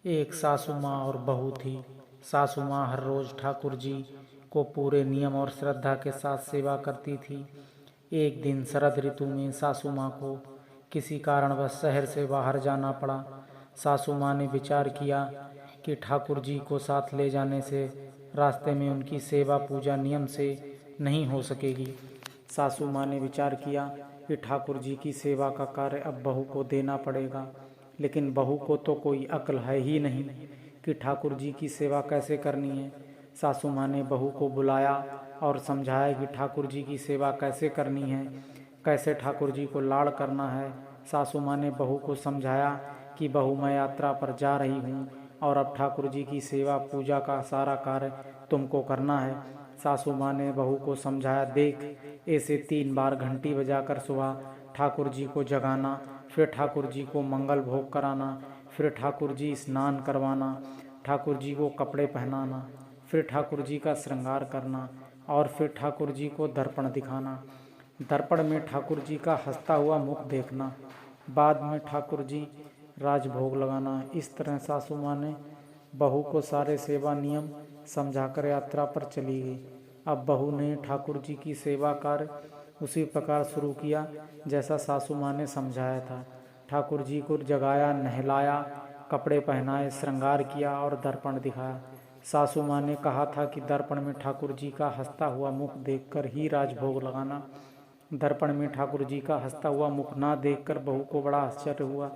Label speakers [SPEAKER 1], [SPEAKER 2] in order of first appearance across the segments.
[SPEAKER 1] एक सासू माँ और बहू थी। सासू माँ हर रोज ठाकुर जी को पूरे नियम और श्रद्धा के साथ सेवा करती थी। एक दिन शरद ऋतु में सासू माँ को किसी कारणवश शहर से बाहर जाना पड़ा। सासू माँ ने विचार किया कि ठाकुर जी को साथ ले जाने से रास्ते में उनकी सेवा पूजा नियम से नहीं हो सकेगी। सासू माँ ने विचार किया कि ठाकुर जी की सेवा का कार्य अब बहू को देना पड़ेगा, लेकिन बहू को तो कोई अक्ल है ही नहीं कि ठाकुर जी की सेवा कैसे करनी है। सासू माँ ने बहू को बुलाया और समझाया कि ठाकुर जी की सेवा कैसे करनी है, कैसे ठाकुर जी को लाड़ करना है। सासू माँ ने बहू को समझाया कि बहू, मैं यात्रा पर जा रही हूँ और अब ठाकुर जी की सेवा पूजा का सारा कार्य तुमको करना है। सासू माँ ने बहू को समझाया, देख, ऐसे 3 बार घंटी बजाकर सुबह ठाकुर जी को जगाना, फिर ठाकुर जी को मंगल भोग कराना, फिर ठाकुर जी स्नान करवाना, ठाकुर जी को कपड़े पहनाना, फिर ठाकुर जी का श्रृंगार करना और फिर ठाकुर जी को दर्पण दिखाना। दर्पण में ठाकुर जी का हंसता हुआ मुख देखना, बाद में ठाकुर जी राजभोग लगाना। इस तरह सासू माँ ने बहू को सारे सेवा नियम समझाकर यात्रा पर चली गई। अब बहू ने ठाकुर जी की सेवा कार्य उसी प्रकार शुरू किया जैसा सासू माँ ने समझाया था। ठाकुर जी को जगाया, नहलाया, कपड़े पहनाए, श्रृंगार किया और दर्पण दिखाया। सासू माँ ने कहा था कि दर्पण में ठाकुर जी का हंसता हुआ मुख देखकर ही राजभोग लगाना। दर्पण में ठाकुर जी का हंसता हुआ मुख ना देखकर बहू को बड़ा आश्चर्य हुआ।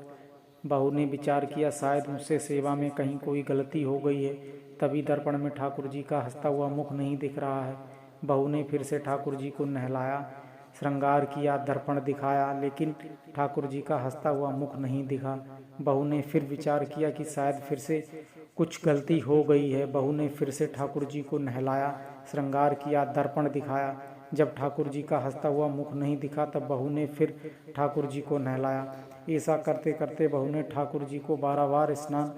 [SPEAKER 1] बहू ने विचार किया, शायद मुझसे सेवा में कहीं कोई गलती हो गई है, तभी दर्पण में ठाकुर जी का हंसता हुआ मुख नहीं दिख रहा है। बहू ने फिर से ठाकुर जी को नहलाया, श्रृंगार किया, दर्पण दिखाया, लेकिन ठाकुर जी का हंसता हुआ मुख नहीं दिखा। बहू ने फिर विचार किया कि शायद फिर से कुछ गलती हो गई है। बहू ने फिर से ठाकुर जी को नहलाया, श्रृंगार किया, दर्पण दिखाया। जब ठाकुर जी का हंसता हुआ मुख नहीं दिखा तब बहू ने फिर ठाकुर जी को नहलाया। ऐसा करते करते बहू ने ठाकुर जी को 12 बार स्नान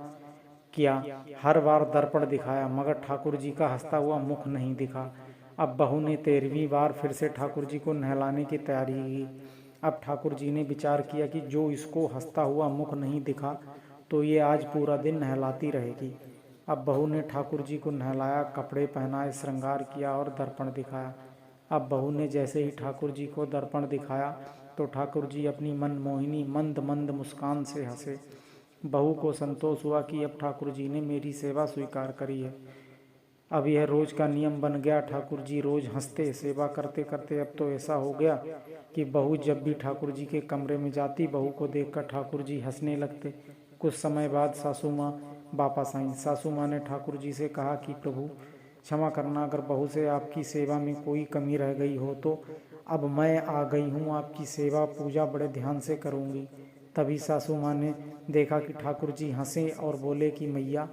[SPEAKER 1] किया, हर बार दर्पण दिखाया, मगर ठाकुर जी का हंसता हुआ मुख नहीं दिखा। अब बहू ने 13वीं बार फिर से ठाकुर जी को नहलाने की तैयारी की। अब ठाकुर जी ने विचार किया कि जो इसको हंसता हुआ मुख नहीं दिखा तो ये आज पूरा दिन नहलाती रहेगी। अब बहू ने ठाकुर जी को नहलाया, कपड़े पहनाए, श्रृंगार किया और दर्पण दिखाया। अब बहू ने जैसे ही ठाकुर जी को दर्पण दिखाया तो ठाकुर जी अपनी मनमोहिनी मंद मंद मुस्कान से हंसे। बहू को संतोष हुआ कि अब ठाकुर जी ने मेरी सेवा स्वीकार करी है। अब यह रोज का नियम बन गया। ठाकुर जी रोज हंसते, सेवा करते करते अब तो ऐसा हो गया कि बहू जब भी ठाकुर जी के कमरे में जाती, बहू को देखकर ठाकुर जी हंसने लगते। कुछ समय बाद सासू माँ वापस आईं। सासू माँ ने ठाकुर जी से कहा कि प्रभु, क्षमा करना, अगर बहू से आपकी सेवा में कोई कमी रह गई हो तो अब मैं आ गई हूँ, आपकी सेवा पूजा बड़े ध्यान से करूँगी। तभी सासू माँ ने देखा कि ठाकुर जी हंसे और बोले कि मैया,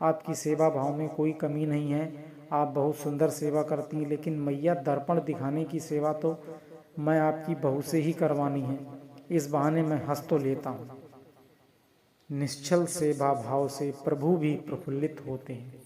[SPEAKER 1] आपकी सेवा भाव में कोई कमी नहीं है, आप बहुत सुंदर सेवा करती हैं, लेकिन मैया, दर्पण दिखाने की सेवा तो मैं आपकी बहू से ही करवानी है। इस बहाने मैं हंस तो लेता हूँ। निश्चल सेवा भाव से प्रभु भी प्रफुल्लित होते हैं।